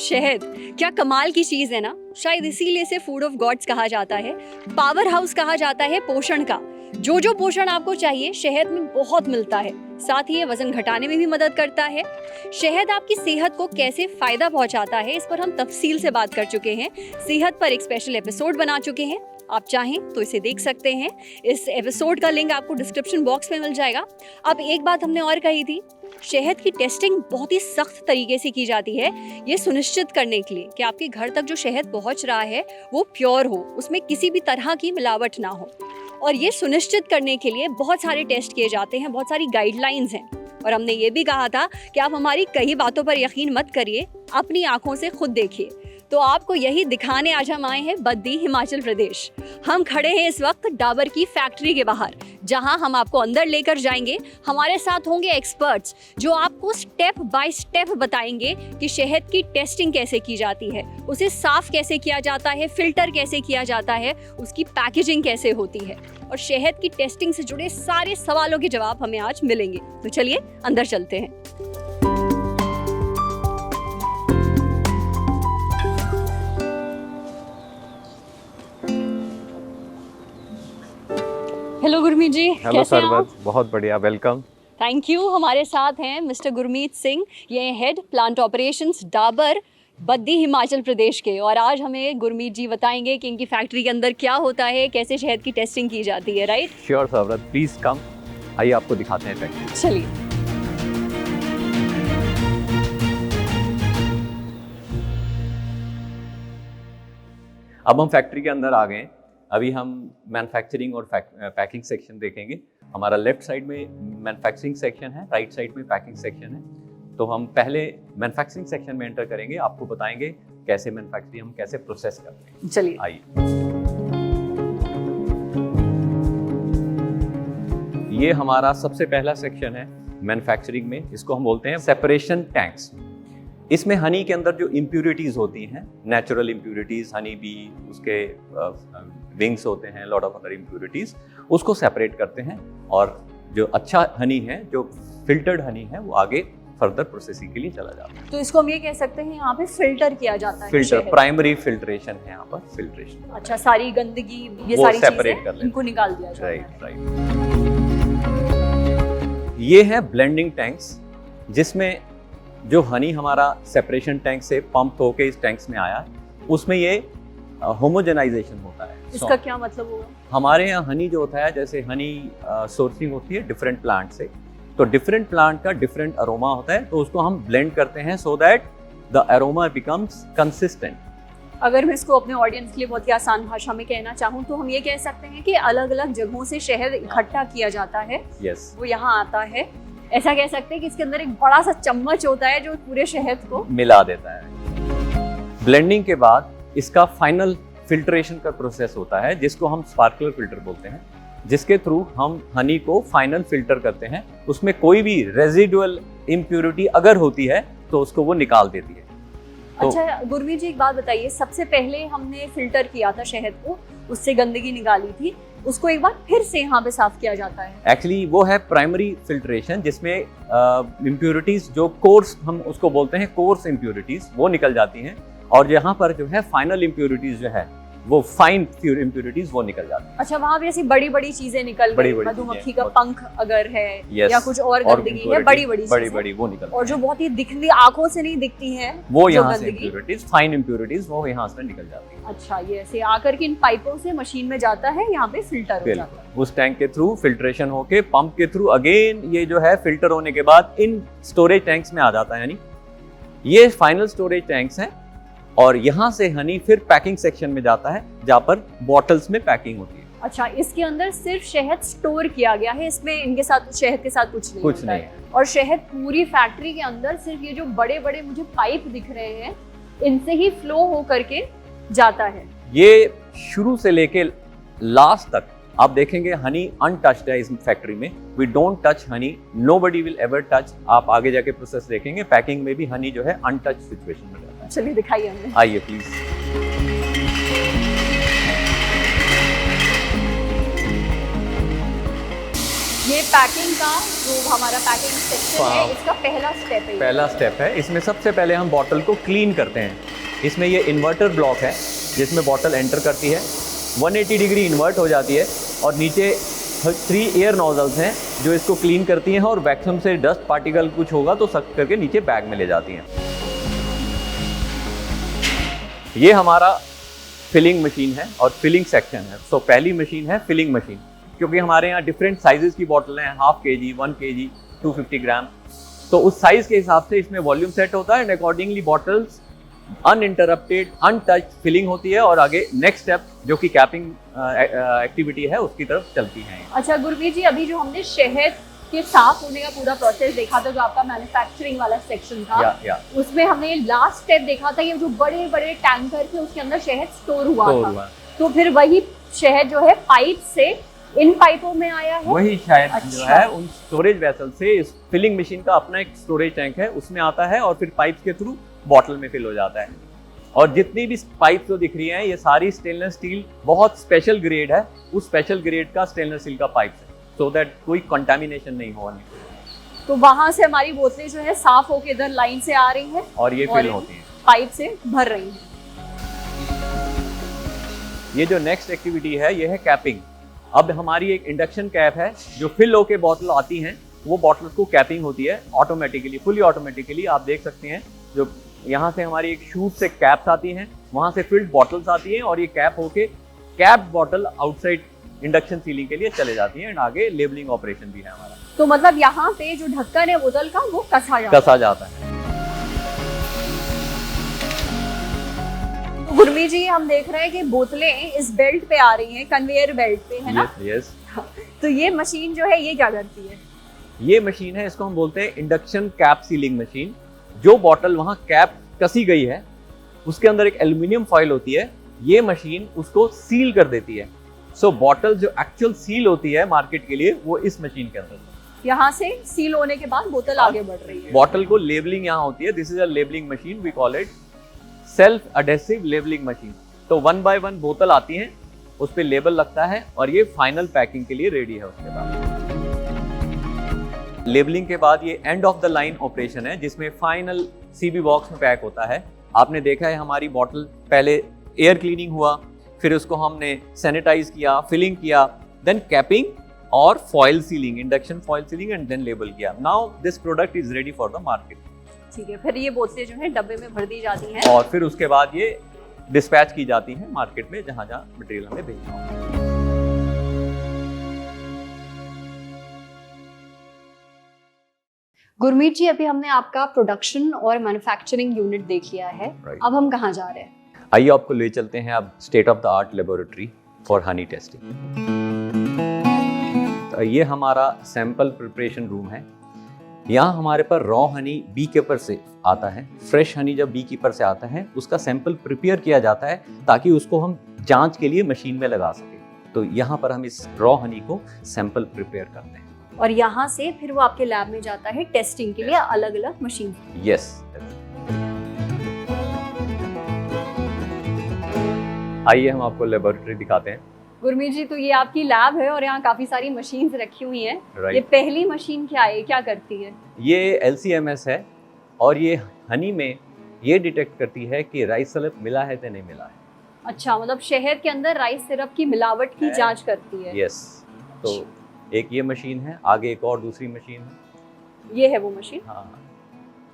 शहद क्या कमाल की चीज है ना। शायद इसीलिए इसे फूड ऑफ गॉड्स कहा जाता है, पावर हाउस कहा जाता है पोषण का। जो पोषण आपको चाहिए शहद में बहुत मिलता है। साथ ही ये वजन घटाने में भी मदद करता है। शहद आपकी सेहत को कैसे फायदा पहुंचाता है इस पर हम तफसील से बात कर चुके हैं। सेहत पर एक स्पेशल एपिसोड बना चुके हैं, आप चाहें तो इसे देख सकते हैं। इस एपिसोड का लिंक आपको डिस्क्रिप्शन बॉक्स में मिल जाएगा। अब एक बात हमने और कही थी, शहद की टेस्टिंग बहुत ही सख्त तरीके से की जाती है, ये सुनिश्चित करने के लिए कि आपके घर तक जो शहद पहुंच रहा है वो प्योर हो, उसमें किसी भी तरह की मिलावट ना हो। और ये सुनिश्चित करने के लिए बहुत सारे टेस्ट किए जाते हैं, बहुत सारी गाइडलाइंस हैं। और हमने ये भी कहा था कि आप हमारी कई बातों पर यकीन मत करिए, अपनी आंखों से खुद देखिए। तो आपको यही दिखाने आज हम आए हैं बद्दी, हिमाचल प्रदेश। हम खड़े हैं इस वक्त डाबर की फैक्ट्री के बाहर, जहां हम आपको अंदर लेकर जाएंगे। हमारे साथ होंगे एक्सपर्ट्स जो आपको स्टेप बाय स्टेप बताएंगे कि शहद की टेस्टिंग कैसे की जाती है, उसे साफ कैसे किया जाता है, फिल्टर कैसे किया जाता है, उसकी पैकेजिंग कैसे होती है, और शहद की टेस्टिंग से जुड़े सारे सवालों के जवाब हमें आज मिलेंगे। तो चलिए अंदर चलते हैं। हेलो गुरमीत जी, हेलो सर, बहुत बढ़िया, वेलकम। Thank you. हमारे साथ हैं मिस्टर गुरमीत सिंह, ये head plant operations Dabur Baddi Himachal Pradesh के। और आज हमें गुरमीत जी बताएंगे कि इनकी फैक्ट्री के अंदर क्या होता है, कैसे शहद की टेस्टिंग की जाती है। Right? Sure sir, please come, आइए आपको दिखाते हैं फैक्ट्री। चलिए। अब हम फैक्ट्री के अंदर आ गए। अभी हम मैन्युफैक्चरिंग और पैकिंग सेक्शन देखेंगे। हमारा लेफ्ट साइड में मैन्युफैक्चरिंग सेक्शन है, राइट साइड में पैकिंग सेक्शन है। तो हम पहले मैन्युफैक्चरिंग सेक्शन में एंटर करेंगे, आपको बताएंगे कैसे मैन्युफैक्चरिंग हम कैसे प्रोसेस करते हैं। चलिए आइए। ये हमारा सबसे पहला सेक्शन है मैन्युफैक्चरिंग में, इसको हम बोलते हैं सेपरेशन टैंक्स। इसमें हनी के अंदर जो इम्प्यूरिटीज़ होती हैं, नेचुरल इम्प्यूरिटीज़, हनी बी, उसके विंग्स होते हैं, लॉट ऑफ अदर इम्प्यूरिटीज़, उसको सेपरेट करते हैं। और जो अच्छा हनी है, जो फिल्टर्ड हनी है, वो आगे फर्दर प्रोसेसिंग के लिए चला जाता है। तो इसको हम ये कह सकते हैं यहाँ पे फिल्टर किया जाता है। फिल्टर, प्राइमरी फिल्ट्रेशन है यहाँ पर, फिल्ट्रेशन। अच्छा, सारी गंदगी, ये सारी चीजें इनको निकाल दिया जाता है। राइट। ये है ब्लेंडिंग टैंक्स, जिसमें जो हनी हमारा सेपरेशन टैंक से पंप होके इस टैंक्स में आया, उसमें ये होमोजेनाइजेशन होता है। इसका क्या मतलब होगा? हमारे यहाँ हनी जो होता है, जैसे हनी सोर्सिंग होती है डिफरेंट प्लांट से, तो डिफरेंट प्लांट का डिफरेंट अरोमा होता है, तो उसको हम ब्लेंड करते हैं so that the aroma becomes consistent. अगर मैं इसको अपने ऑडियंस के लिए बहुत ही आसान भाषा में कहना चाहूँ तो हम ये कह सकते हैं कि अलग अलग जगहों से शहद इकट्ठा किया जाता है। यस। वो यहाँ आता है। ऐसा कह सकते हैं कि इसके अंदर एक बड़ा सा चम्मच होता है जो पूरे शहद को मिला देता है। ब्लेंडिंग के बाद इसका फाइनल फिल्ट्रेशन का प्रोसेस होता है, जिसको हम स्पार्कलर फिल्टर बोलते हैं, जिसके थ्रू हम हनी को फाइनल फिल्टर करते हैं। उसमें कोई भी रेजिडुअल इम्प्यूरिटी अगर होती है तो उसको वो निकाल देती है। अच्छा गुरमीत जी, एक बात बताइए, सबसे पहले हमने फिल्टर किया था शहद को, उससे गंदगी निकाली थी, उसको एक बार फिर से यहाँ पे साफ किया जाता है। एक्चुअली वो है प्राइमरी फिल्ट्रेशन, जिसमें इम्प्यूरिटीज जो कोर्स, हम उसको बोलते हैं कोर्स इम्प्यूरिटीज, वो निकल जाती हैं। और यहाँ पर जो है फाइनल इम्प्यूरिटीज जो है, वो फाइन इम्प्यूरिटीज वो निकल जाती है। अच्छा, वहाँ पे ऐसी बड़ी बड़ी चीजें निकल गई, मधुमक्खी का पंख अगर है, या कुछ और गंदगी है, बड़ी बड़ी वो निकल, और जो बहुत ही दिखती आंखों से नहीं दिखती है, वो यहाँ से इम्प्यूरिटीज, फाइन इम्प्यूरिटीज वो यहाँ से निकल जाती है। अच्छा, ये ऐसे आकर के इन पाइपों से मशीन में जाता है, यहाँ पे फिल्टर हो जाता है। उस टैंक के थ्रू फिल्ट्रेशन होके पंप के थ्रू अगेन ये जो है फिल्टर होने के बाद इन स्टोरेज टैंक्स में आ जाता है। यानी ये फाइनल स्टोरेज टैंक्स हैं। और यहाँ से हनी फिर पैकिंग सेक्शन में जाता है, जहाँ पर बॉटल्स में पैकिंग होती है। अच्छा, इसके अंदर सिर्फ शहद स्टोर किया गया है, इसमें इनके साथ शहद के साथ कुछ नहीं है। और शहद पूरी फैक्ट्री के अंदर सिर्फ ये जो बड़े बड़े मुझे पाइप दिख रहे हैं, इनसे ही फ्लो हो करके जाता है। ये शुरू से लेके लास्ट तक आप देखेंगे हनी अनटच्ड है इस फैक्ट्री में। We don't touch honey, nobody will ever touch. आप आगे जाके प्रोसेस देखेंगे, पैकिंग में भी हनी जो है अनटच सिचुएशन में रहता है। चलिए दिखाइए हमें। आइए प्लीज। ये पैकिंग का जो हमारा पैकिंग सेक्शन है, हाँ। इसका पहला स्टेप है। पहला स्टेप है। इसमें सबसे पहले हम बॉटल को क्लीन करते हैं। इसमें ये इन्वर्टर ब्लॉक है जिसमें बॉटल एंटर करती है, 180 डिग्री इन्वर्ट हो जाती है और नीचे 3 एयर नोजल्स हैं जो इसको क्लीन करती हैं और वैक्यूम से डस्ट पार्टिकल कुछ होगा तो सक करके नीचे बैग में ले जाती हैं। ये हमारा फिलिंग मशीन है और फिलिंग सेक्शन है। तो पहली मशीन है फिलिंग मशीन, क्योंकि हमारे यहाँ डिफरेंट साइजेस की बॉटल हैं, 1/2 kg, 1 kg, 250 ग्राम। तो उस साइज के हिसाब से इसमें वॉल्यूम सेट होता है and accordingly bottles uninterrupted untouch filling होती है और आगे नेक्स्ट स्टेप जो कि कैपिंग एक्टिविटी है उसकी तरफ चलती हैं। अच्छा गुरमीत जी, अभी जो हमने शहद के साफ होने का पूरा प्रोसेस देखा था, जो आपका मैन्युफैक्चरिंग वाला सेक्शन था, उसमें हमने लास्ट स्टेप देखा था, ये जो बड़े बड़े टैंकर थे उसके अंदर शहद स्टोर हुआ था। तो फिर वही शहद जो है पाइप से इन पाइपों में आया है, वही शायद अच्छा। जो है उन स्टोरेज वेसल से इस फिलिंग मशीन का अपना एक स्टोरेज टैंक है, उसमें आता है और फिर पाइप के थ्रू बॉटल में फिल हो जाता है। और जितनी भी पाइप जो दिख रही हैं ये सारी स्टेनलेस स्टील, बहुत स्पेशल ग्रेड है, उस स्पेशल ग्रेड का स्टेनलेस स्टील का पाइप है, सो दैट कोई कंटामिनेशन नहीं होने। तो वहां से हमारी बोतलें जो है साफ होकर इधर लाइन से आ रही हैं और ये फिल होती हैं, पाइप से भर रही हैं। ये जो नेक्स्ट एक्टिविटी है ये है कैपिंग। अब हमारी एक इंडक्शन कैप है जो फिल होके बॉटल आती हैं, वो बॉटल को कैपिंग होती है ऑटोमेटिकली, फुली ऑटोमेटिकली। आप देख सकते हैं जो यहाँ से हमारी एक शूट से कैप्स आती हैं, वहाँ से फिल्ड बॉटल्स आती हैं और ये कैप होके cap bottle outside induction ceiling के लिए चले जाती हैं एंड आगे लेबलिंग ऑपरेशन भी है हमारा। तो मतलब यहाँ पे जो ढक्कन है बोतल का वो कसा जाता है। तो गुरमीत जी, हम देख रहे हैं कि बोतलें इस बेल्ट पे आ रही हैं, कन्वेयर बेल्ट पे, है ना? यस। तो ये मशीन जो है ये क्या करती है? ये मशीन है, इसको हम बोलते हैं इंडक्शन कैप सीलिंग मशीन। जो बॉटल वहाँ कैप कसी गई है उसके अंदर एक एल्युमिनियम फॉइल होती है, ये मशीन उसको सील कर देती है। सो बॉटल जो एक्चुअल सील होती है मार्केट के लिए वो इस मशीन के अंदर। यहाँ से सील होने के बाद बोतल आगे बढ़ रही है। बॉटल को लेबलिंग यहाँ होती है, this is a labelling machine, we call it self adhesive labelling machine. तो 1 by 1 बोतल आती है, उस पे लेबल लगता है और ये फाइनल पैकिंग के लिए रेडी है। उसके बाद लेबलिंग के बाद ये end of the line operation है जिसमें फाइनल सीबी बॉक्स में पैक होता है। आपने देखा है हमारी बॉटल पहले एयर क्लीनिंग हुआ, फिर उसको हमने सैनिटाइज किया, फिलिंग किया, देन कैपिंग और foil sealing, induction foil sealing and then label किया। Now this product is ready for the market. ठीक है, फिर ये बोतलें जो है डब्बे में भर दी जाती हैं और फिर उसके बाद ये डिस्पैच की जाती हैं मार्केट में, जहां जहां मटेरियल हमें भेजना होगा। गुरमीत जी, अभी हमने आपका प्रोडक्शन और मैन्युफैक्चरिंग यूनिट देख लिया है, अब हम कहाँ जा रहे हैं? आइए आपको ले चलते हैं अब state of the art laboratory for Honey testing. ये हमारा सैंपल प्रिपरेशन रूम है। यहाँ हमारे पर रॉ हनी बी कीपर से आता है। फ्रेश हनी जब बी कीपर से आता है उसका सैंपल प्रिपेयर किया जाता है ताकि उसको हम जांच के लिए मशीन में लगा सकें। तो यहाँ पर हम इस रॉ हनी को सैंपल प्रिपेयर करते हैं और यहाँ से फिर वो आपके लैब में जाता है टेस्टिंग के लिए अलग अलग मशीन। यस। आइए हम आपको लेबोरेटरी दिखाते हैं। गुरमीत जी, तो ये आपकी लैब है और यहाँ काफी सारी मशीन्स रखी हुई हैं। Right. ये पहली मशीन क्या है, क्या करती है? ये LCMS है और ये हनी में ये डिटेक्ट करती है कि राइस सिरप मिला है या नहीं मिला है। अच्छा, मतलब शहद के अंदर राइस सिरप की मिलावट की जांच करती है। यस। तो एक ये मशीन है, आगे एक और दूसरी मशीन है। ये है वो मशीन? हाँ,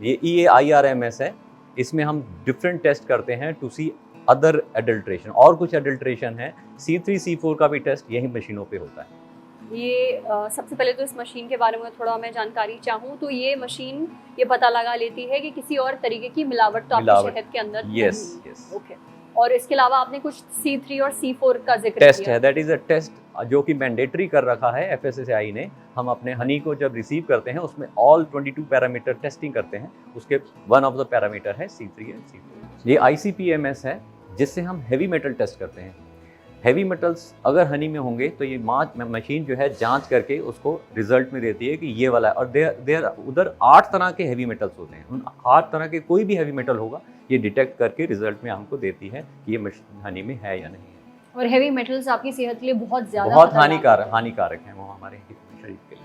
ये EAIRMS है। इसमें हम डिफरेंट टेस्ट करते हैं टू सी अदर एडल्ट्रेशन, और कुछ एडल्ट्रेशन है। C3 C4 का भी टेस्ट यही मशीनों पे होता है। ये सबसे पहले तो इस मशीन के बारे में थोड़ा मैं जानकारी चाहूँ तो ये मशीन ये पता लगा लेती है कि किसी और तरीके की मिलावट तो आपके शहद के अंदर यस यस। ओके। और इसके अलावा आपने कुछ C3 और C4 का जिक्र टेस्ट किया है, दैट इज अ टेस्ट जो कि मैंडेटरी कर रखा है FSSAI ने। हम अपने हनी को जब रिसीव करते हैं उसमें ऑल 22 पैरामीटर टेस्टिंग करते हैं, उसके वन ऑफ द पैरामीटर है C3 एंड C4। ये ICP-MS है जिससे हम हैवी मेटल टेस्ट करते हैं। हैवी मेटल्स अगर हनी में होंगे तो ये मशीन जो है जांच करके उसको रिजल्ट में देती है कि ये वाला है। और देयर उधर 8 तरह के हैवी मेटल्स होते हैं, उन 8 तरह के कोई भी हैवी मेटल होगा ये डिटेक्ट करके रिजल्ट में हमको देती है कि ये हनी में है या नहीं है। और हैवी मेटल्स आपकी सेहत के लिए बहुत ज्यादा बहुत हानिकारक हैं वो हमारे। खरीद के लिए।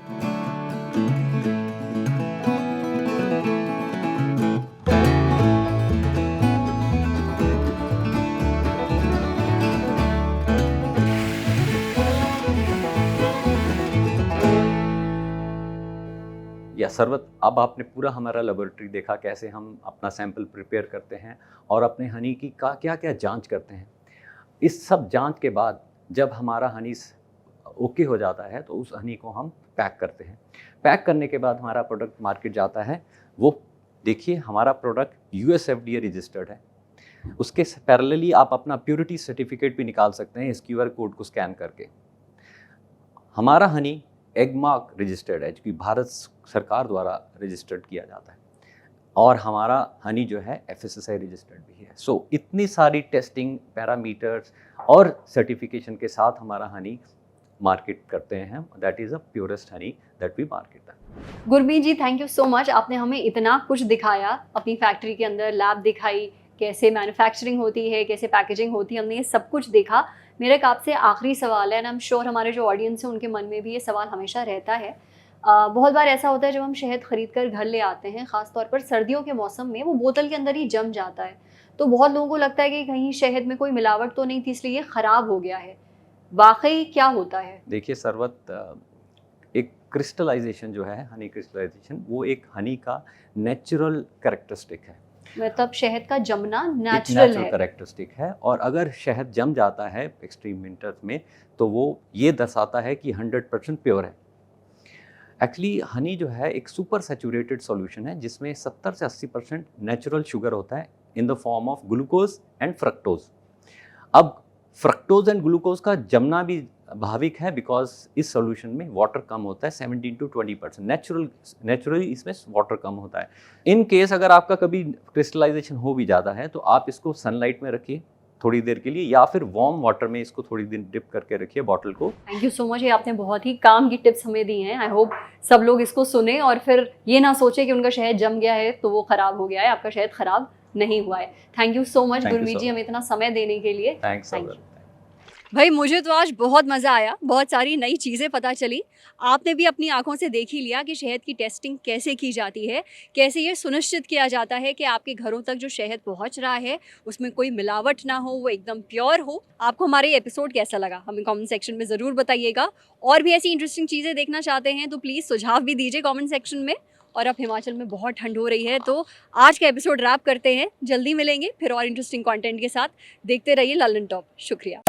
या सरवत, अब आपने पूरा हमारा लेबोरेटरी देखा, कैसे हम अपना सैंपल प्रिपेयर करते हैं और अपने हनी की का क्या क्या जांच करते हैं। इस सब जांच के बाद जब हमारा हनी ओके हो जाता है तो उस हनी को हम पैक करते हैं। पैक करने के बाद हमारा प्रोडक्ट मार्केट जाता है। वो देखिए, हमारा प्रोडक्ट US FDA रजिस्टर्ड है। उसके पैरेलली आप अपना प्योरिटी सर्टिफिकेट भी निकाल सकते हैं इस QR कोड को स्कैन करके। हमारा हनी एगमार्क रजिस्टर्ड है, जो कि भारत सरकार द्वारा रजिस्टर्ड किया जाता है, और हमारा हनी जो है FSSAI रजिस्टर्ड भी है। सो इतनी सारी टेस्टिंग पैरामीटर्स और सर्टिफिकेशन के साथ हमारा हनी मार्केट करते हैं। That is a purest honey that we market. Gurmeet ji, thank you so much. आपने हमें इतना कुछ दिखाया, अपनी फैक्ट्री के अंदर लैब दिखाई, कैसे मैन्युफैक्चरिंग होती है, कैसे पैकेजिंग होती है, हमने ये सब कुछ देखा। मेरा एक आपसे आखिरी सवाल है, एंड आई एम श्योर हमारे जो ऑडियंस है उनके मन में भी ये सवाल हमेशा रहता है। बहुत बार ऐसा होता है जब हम शहद खरीद कर घर ले आते हैं, ख़ासतौर पर सर्दियों के मौसम में, वो बोतल के अंदर ही जम जाता है। तो बहुत लोगों को लगता है कि कहीं शहद में कोई मिलावट तो नहीं थी इसलिए ये ख़राब हो गया है। वाकई क्या होता है? देखिए सरवत, एक क्रिस्टलाइजेशन जो है, हनी क्रिस्टलाइजेशन, वो एक हनी का नेचुरल कैरेक्टरिस्टिक है। मतलब शहद का जमना नेचुरल है, कैरेक्टरिस्टिक है। और अगर शहद जम जाता है एक्सट्रीम विंटर्स में तो वो ये दर्शाता है कि 100% प्योर है। एक्चुअली हनी जो है एक सुपर सैचुरेटेड सॉल्यूशन है, जिसमें 70 से 80% नेचुरल शुगर होता है in the form of glucose and fructose. अब फ्रक्टोज एंड ग्लूकोज का जमना भी भाविक है, बिकॉज इस सॉल्यूशन में वाटर कम होता है, 17 to 20%। नेचुरली इसमें वाटर कम होता है। इन केस अगर आपका कभी क्रिस्टलाइजेशन हो भी जाता है तो आप इसको सनलाइट में रखिए थोड़ी देर के लिए, या फिर वार्म वाटर में इसको थोड़ी देर डिप करके रखिए बॉटल को। Thank you so much. ये आपने बहुत ही काम की टिप्स हमें दी हैं। आई होप सब लोग इसको सुने और फिर ये ना सोचे कि उनका शहद जम गया है तो वो खराब हो गया है। आपका शहद खराब नहीं हुआ है। Thank you so much Gurmeet ji, हमें इतना समय देने के लिए। थैंक्स। भाई मुझे तो आज बहुत मज़ा आया, बहुत सारी नई चीज़ें पता चली। आपने भी अपनी आंखों से देख ही लिया कि शहद की टेस्टिंग कैसे की जाती है, कैसे ये सुनिश्चित किया जाता है कि आपके घरों तक जो शहद पहुंच रहा है उसमें कोई मिलावट ना हो, वो एकदम प्योर हो। आपको हमारे एपिसोड कैसा लगा हमें कमेंट सेक्शन में ज़रूर बताइएगा। और भी ऐसी इंटरेस्टिंग चीज़ें देखना चाहते हैं तो प्लीज़ सुझाव भी दीजिए कमेंट सेक्शन में। और अब हिमाचल में बहुत ठंड हो रही है, तो आज का एपिसोड रैप करते हैं। जल्दी मिलेंगे फिर और इंटरेस्टिंग कंटेंट के साथ। देखते रहिए ललन टॉप। शुक्रिया।